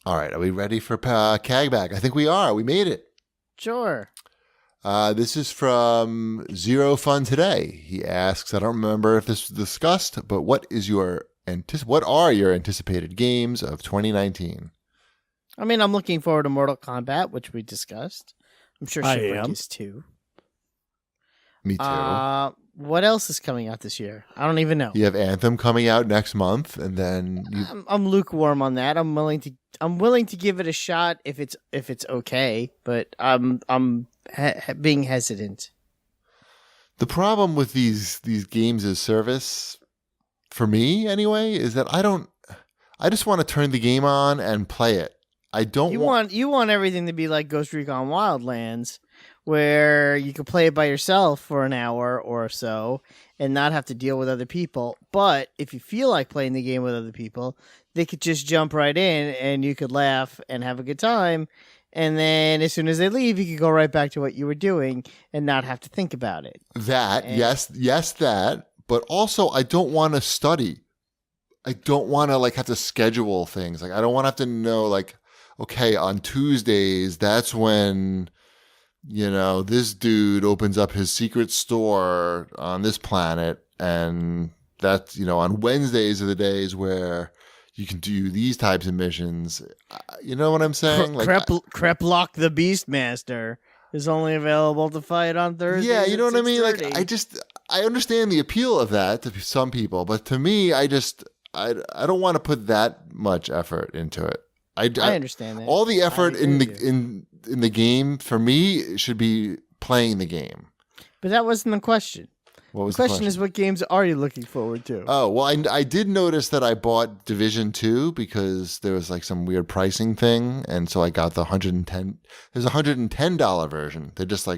All right, are we ready for CAGback? I think we are. We made it. Sure. This is from Zero Fun Today. He asks, I don't remember if this was discussed, but what are your anticipated games of 2019? I mean, I'm looking forward to Mortal Kombat, which we discussed. I'm sure Shipwreck is too. Me too. What else is coming out this year? I don't even know. You have Anthem coming out next month, and then I'm lukewarm on that. I'm willing to give it a shot if it's okay, but I'm being hesitant. The problem with these games as service, for me anyway, is that I just want to turn the game on and play it. I don't you want everything to be like Ghost Recon Wildlands, where you can play it by yourself for an hour or so and not have to deal with other people. But if you feel like playing the game with other people, they could just jump right in and you could laugh and have a good time. And then as soon as they leave, you could go right back to what you were doing and not have to think about it. Yes, that. But also, I don't want to study. I don't want to have to schedule things. I don't want to have to know okay, on Tuesdays, that's when this dude opens up his secret store on this planet, and that's, on Wednesdays are the days where you can do these types of missions. You know what I'm saying? Kreplock the Beastmaster is only available to fight on Thursdays. Yeah, you know what I mean? I understand the appeal of that to some people, but to me, I don't want to put that much effort into it. I understand that. All the effort in the game for me should be playing the game. But that wasn't the question. What was the question? Is what games are you looking forward to? Oh, well, I did notice that I bought Division 2 because there was some weird pricing thing, and so I got the $110. There's a $110 version. They just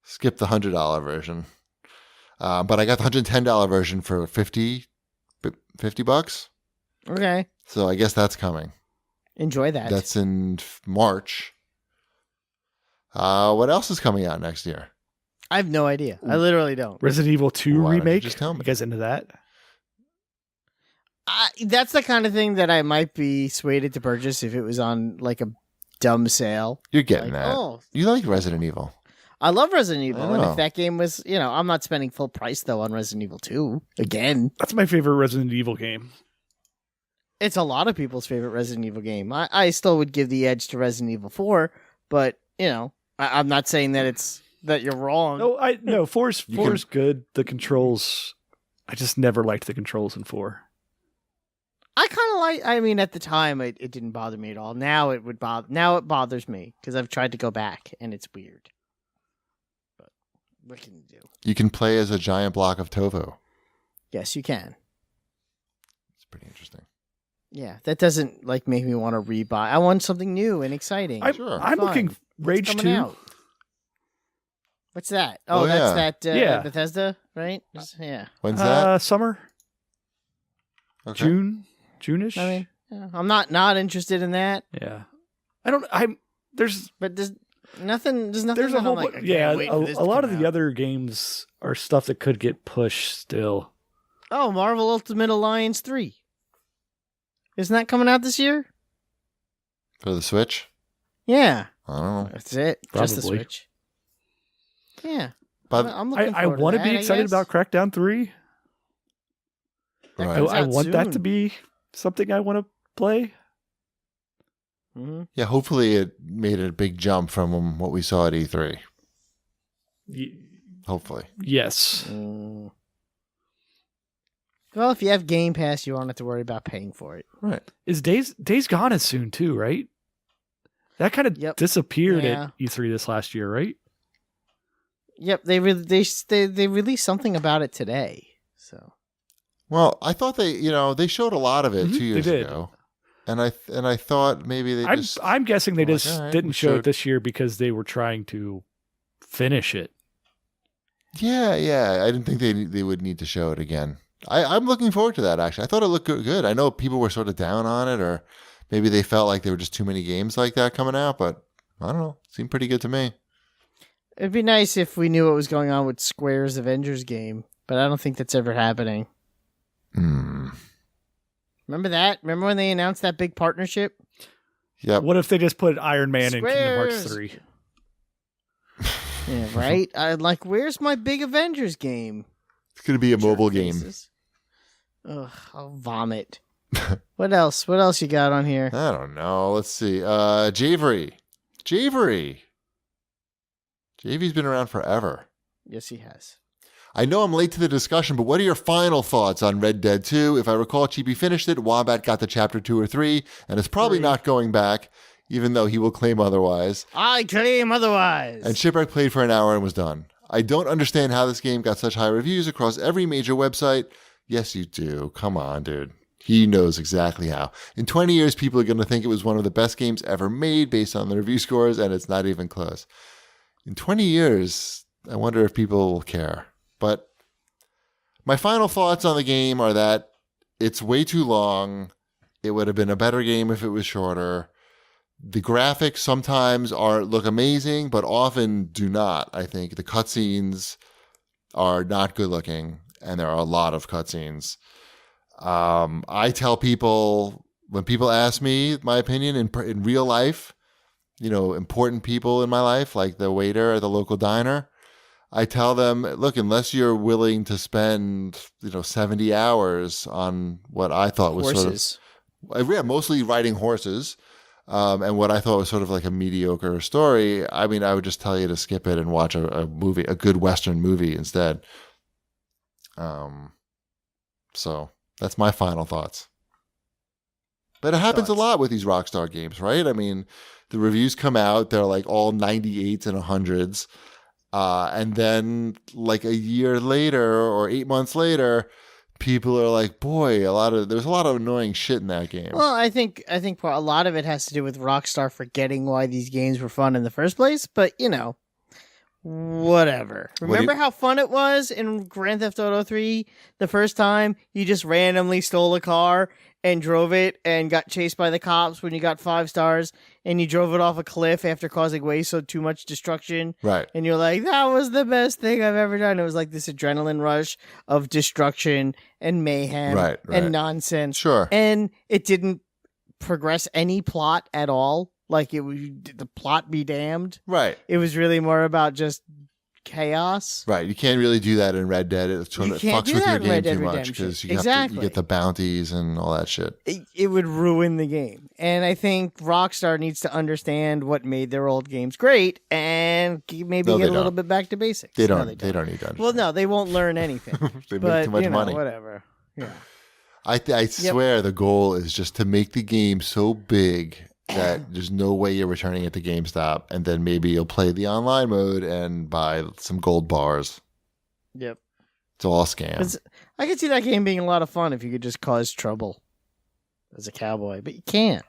skipped the $100 version. But I got the $110 version for $50. Okay. So I guess that's coming. Enjoy that. That's in March. What else is coming out next year? I have no idea. I literally don't. Resident Evil 2 remake? Just tell me. You guys into that? That's the kind of thing that I might be swayed to purchase if it was on a dumb sale. You're getting that. Oh. You like Resident Evil. I love Resident Evil. And if that game was, I'm not spending full price though on Resident Evil 2 again. That's my favorite Resident Evil game. It's a lot of people's favorite Resident Evil game. I still would give the edge to Resident Evil 4, but I'm not saying that you're wrong. No, 4's good. The controls, I just never liked the controls in 4. I kind of at the time it didn't bother me at all. Now it bothers me because I've tried to go back and it's weird. But what can you do? You can play as a giant block of tofu. Yes, you can. It's pretty interesting. Yeah, that doesn't make me want to rebuy. I want something new and exciting. I'm looking Rage 2. Out. What's that? Oh, that's that Bethesda, right? Yeah. When's that? Summer. Okay. June-ish. I mean, I'm not interested in that. Yeah. There's nothing. There's a whole a lot of the other games are stuff that could get pushed still. Oh, Marvel Ultimate Alliance 3. Isn't that coming out this year? For the Switch? Yeah. I don't know. That's it. Probably. Just the Switch. Yeah. But I'm looking I want to be excited about Crackdown 3. Right. I want that to be something I want to play. Mm-hmm. Yeah, hopefully it made a big jump from what we saw at E3. Hopefully. Yes. Well, if you have Game Pass, you won't have to worry about paying for it. Right. Is Days Gone is soon too, right? That kind of disappeared at E3 this last year, right? Yep, they released something about it today. So, well, I thought they showed a lot of it 2 years ago, and I thought maybe I'm guessing they just didn't show it this year because they were trying to finish it. Yeah, I didn't think they would need to show it again. I'm looking forward to that, actually. I thought it looked good. I know people were sort of down on it, or maybe they felt like there were just too many games like that coming out, but I don't know. It seemed pretty good to me. It'd be nice if we knew what was going on with Square's Avengers game, but I don't think that's ever happening. Remember that? Remember when they announced that big partnership? Yep. What if they just put Iron Man in Kingdom Hearts 3? Yeah, right? Where's my big Avengers game? It's going to be a mobile game. Ugh, I'll vomit. What else? What else you got on here? I don't know. Let's see. Javery. Javery's been around forever. Yes, he has. I know I'm late to the discussion, but what are your final thoughts on Red Dead 2? If I recall, Cheapy finished it, Wombat got to chapter 2 or 3, and is probably not going back, even though he will claim otherwise. I claim otherwise. And Shipwreck played for an hour and was done. I don't understand how this game got such high reviews across every major website. Yes, you do. Come on, dude. He knows exactly how. In 20 years, people are going to think it was one of the best games ever made based on the review scores, and it's not even close. In 20 years, I wonder if people will care. But my final thoughts on the game are that it's way too long. It would have been a better game if it was shorter. The graphics sometimes look amazing, but often do not. I think the cutscenes are not good looking, and there are a lot of cutscenes. I tell people, when people ask me my opinion in real life, important people in my life, like the waiter at the local diner, I tell them, look, unless you're willing to spend, 70 hours on what I thought was horses. Mostly riding horses, and what I thought was sort of like a mediocre story, I mean, I would just tell you to skip it and watch a movie, a good Western movie instead. So that's my final thoughts. But it happens a lot with these Rockstar games, right? I mean, the reviews come out, they're like all 98s and 100s. And then like a year later or 8 months later, people are like, boy, there's a lot of annoying shit in that game. Well, I think a lot of it has to do with Rockstar forgetting why these games were fun in the first place, but whatever. Remember how fun it was in Grand Theft Auto 3 the first time you just randomly stole a car and drove it and got chased by the cops when you got 5 stars and you drove it off a cliff after causing way so too much destruction. Right. And you're like, that was the best thing I've ever done. It was like this adrenaline rush of destruction and mayhem and nonsense. Sure. And it didn't progress any plot at all. Like the plot be damned. Right. It was really more about just chaos. Right. You can't really do that in Red Dead. It sort of fucks with your game too much because you get the bounties and all that shit. It would ruin the game. And I think Rockstar needs to understand what made their old games great and maybe get a little bit back to basics. They don't need to understand. Well, no, they won't learn anything. They make too much money. Whatever. Yeah. I swear the goal is just to make the game so big that there's no way you're returning it to GameStop, and then maybe you'll play the online mode and buy some gold bars. Yep. It's all a scam. I could see that game being a lot of fun if you could just cause trouble as a cowboy, but you can't.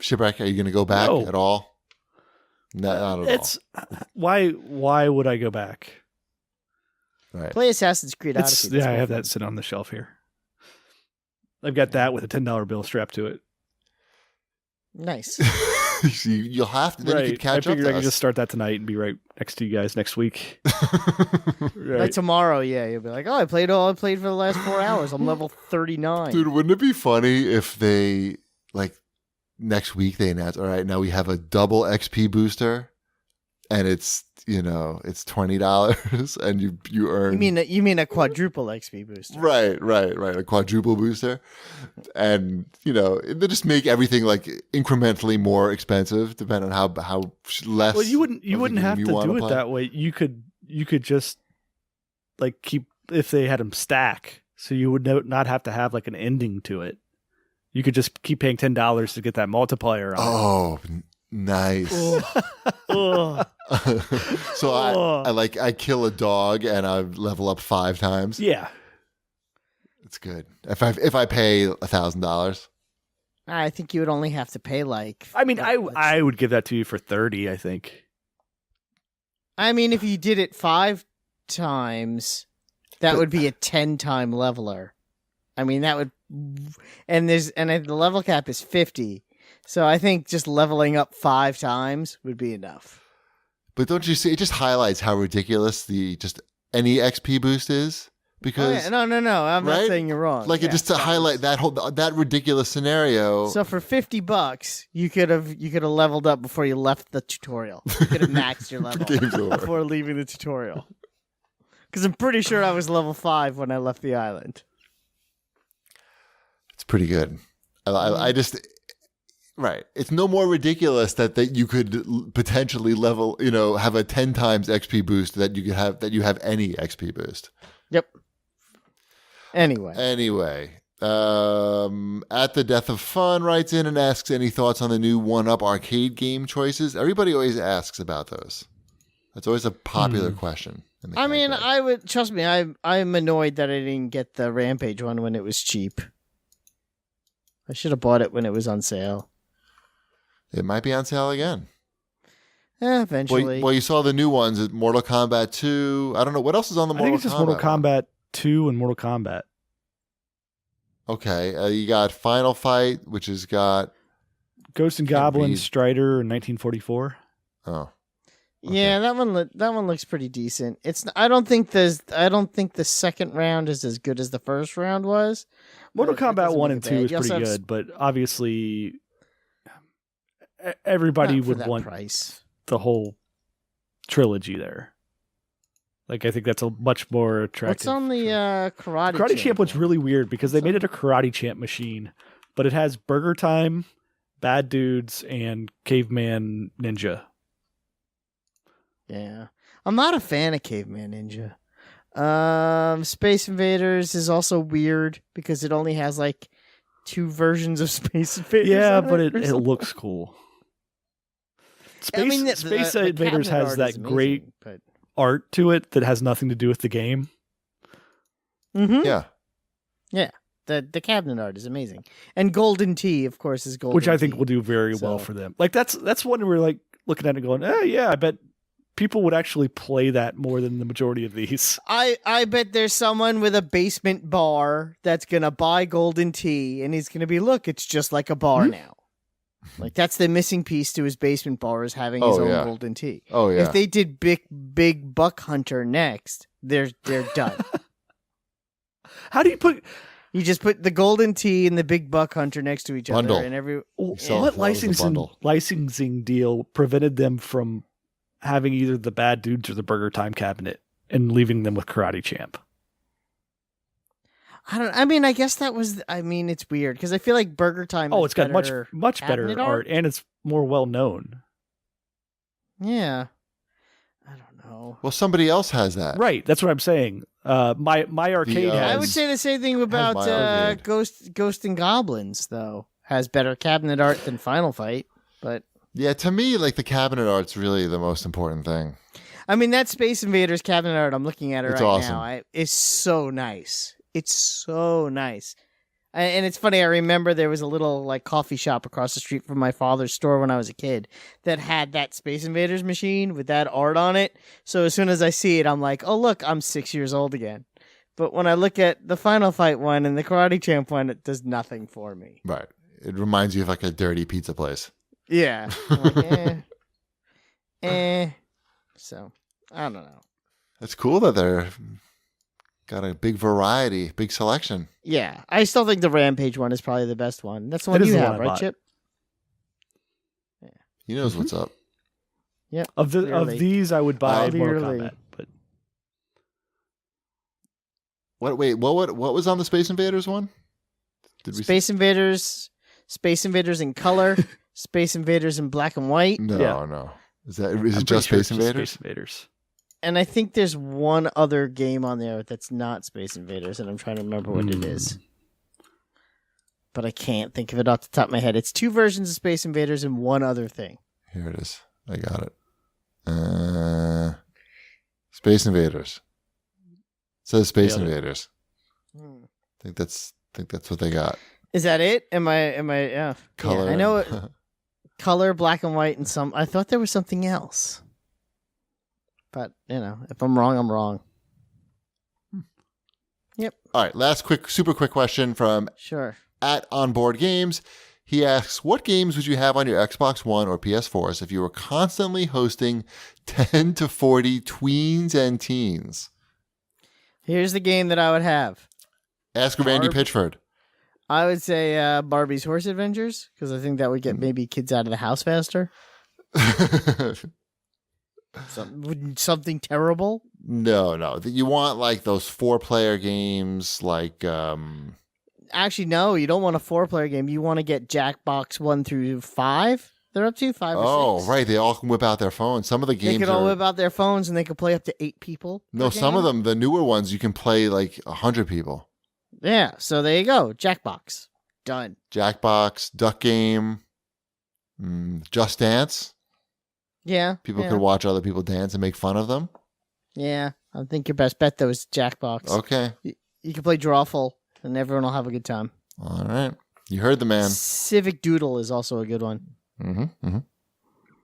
Shipwreck, are you going to go back at all? Not at all. Why would I go back? Right. Play Assassin's Creed Odyssey. I have that sitting on the shelf here. I've got that with a $10 bill strapped to it. Nice. You'll have to. Then you can catch up. I figured I could just start that tonight and be right next to you guys next week. Like tomorrow, you'll be like, "Oh, I played for the last 4 hours. I'm level 39." Dude, wouldn't it be funny if they next week they announce, all right, now we have a double XP booster, and it's it's $20, and you earn. You mean a quadruple XP booster? Right, a quadruple booster, and they just make everything like incrementally more expensive depending on how less. Well, you wouldn't have to do it that way. You could just keep if they had them stack, so you would not have to have an ending to it. You could just keep paying $10 to get that multiplier on. Oh, nice. So I kill a dog and I level up 5 times. Yeah, it's good. If I pay $1,000, I think you would only have to pay I would give that to you for 30. I think. I mean, if you did it 5 times, that would be a 10-time leveler. I mean, that would, and the level cap is 50. So I think just leveling up 5 times would be enough. But don't you see, it just highlights how ridiculous any XP boost is, Because no. I'm right? not saying you're wrong. Like just to highlight that ridiculous scenario. So for $50, you could have leveled up before you left the tutorial. You could have maxed your level Game's over. before leaving the tutorial. Because I'm pretty sure I was level 5 when I left the island. It's pretty good. I just right. It's no more ridiculous that you could potentially level, have a 10 times XP boost that you have any XP boost. Yep. Anyway, At the Death of Fun writes in and asks any thoughts on the new 1-Up arcade game choices. Everybody always asks about those. That's always a popular question. I mean, I would trust me. I'm annoyed that I didn't get the Rampage one when it was cheap. I should have bought it when it was on sale. It might be on sale again. Eventually. Well, you saw the new ones at Mortal Kombat 2. I don't know what else is on the Mortal Kombat. I think it's just Mortal Kombat 2 and Mortal Kombat. Okay, you got Final Fight, which has got Ghosts and Goblins Strider in 1944. Oh, okay. Yeah, that one looks pretty decent. I don't think the second round is as good as the first round was. Mortal Kombat 1 and 2 is pretty good, but obviously everybody would want the whole trilogy there. Like, I think that's a much more attractive. What's on the Karate Champ? Karate Champ was really weird because they made it a Karate Champ machine, but it has Burger Time, Bad Dudes, and Caveman Ninja. Yeah. I'm not a fan of Caveman Ninja. Space Invaders is also weird because it only has like 2 versions of Space Invaders. Yeah, but it looks cool. Space Invaders has that amazing, great art to it that has nothing to do with the game. Mm-hmm. Yeah. Yeah. The cabinet art is amazing. And Golden Tea, of course, is Golden Which I Tea. think will do very well for them. Like that's one we're like looking at it going, yeah, I bet people would actually play that more than the majority of these. I bet there's someone with a basement bar that's going to buy Golden Tea and he's going to be, look, it's just like a bar now. Like, that's the missing piece to his basement bar is having his own Golden Tea. Oh, yeah. If they did Big Buck Hunter next, they're done. How do you put... You just put the Golden Tea and the Big Buck Hunter next to each Bundle. other. And what licensing deal prevented them from having either the Bad Dudes or the Burger Time cabinet and leaving them with Karate Champ? I guess that was. It's weird because I feel like Burger Time. Oh, it's got much better art, and it's more well known. Yeah, I don't know. Well, somebody else has that, right? That's what I'm saying. My arcade has. I would say the same thing about Ghost and Goblins, though. Has better cabinet art than Final Fight, but yeah, to me, like the cabinet art's really the most important thing. I mean, that Space Invaders cabinet art I'm looking at it right awesome. now. It's so nice. It's so nice. And it's funny, I remember there was a little like coffee shop across the street from my father's store when I was a kid that had that Space Invaders machine with that art on it. So as soon as I see it, I'm like, oh, look, I'm 6 years old again. But when I look at the Final Fight one and the Karate Champ one, it does nothing for me. Right. It reminds you of like a dirty pizza place. Yeah. I'm like, So, I don't know. It's cool that they're got a big variety, big selection. Yeah. I still think the Rampage one is probably the best one. That's the one you have, right, Chip? Yeah. He knows what's up. Yeah. Of these, I would buy Mortal Kombat. But what was on the Space Invaders one? Space Invaders in color, Space Invaders in black and white. No. Is it just Space Invaders? And I think there's one other game on there that's not Space Invaders, and I'm trying to remember what it is. But I can't think of it off the top of my head. It's 2 versions of Space Invaders and one other thing. Here it is. I got it. Space Invaders. It says Space Invaders. I think that's what they got. Is that it? Am I? Yeah. Color. Yeah, I know it. Color, black and white, and some. I thought there was something else. But, if I'm wrong, I'm wrong. Yep. All right. Super quick question from @OnBoardGames. He asks, what games would you have on your Xbox One or PS4s if you were constantly hosting 10 to 40 tweens and teens? Here's the game that I would have. Ask Randy Pitchford. I would say Barbie's Horse Adventures, because I think that would get maybe kids out of the house faster. Something terrible? No. You want like those 4-player games, like. Actually, no. You don't want a 4-player game. You want to get Jackbox 1 through 5. They're up to 5 or 6. Oh, right. They all can whip out their phones. Some of the games they can all whip out their phones, and they can play up to 8 people. No, some of them, the newer ones, you can play like 100 people. Yeah. So there you go. Jackbox. Done. Jackbox, Duck Game, Just Dance. Yeah. People could watch other people dance and make fun of them. Yeah. I think your best bet, though, is Jackbox. Okay. You can play Drawful, and everyone will have a good time. All right. You heard the man. Civic Doodle is also a good one. Mm-hmm.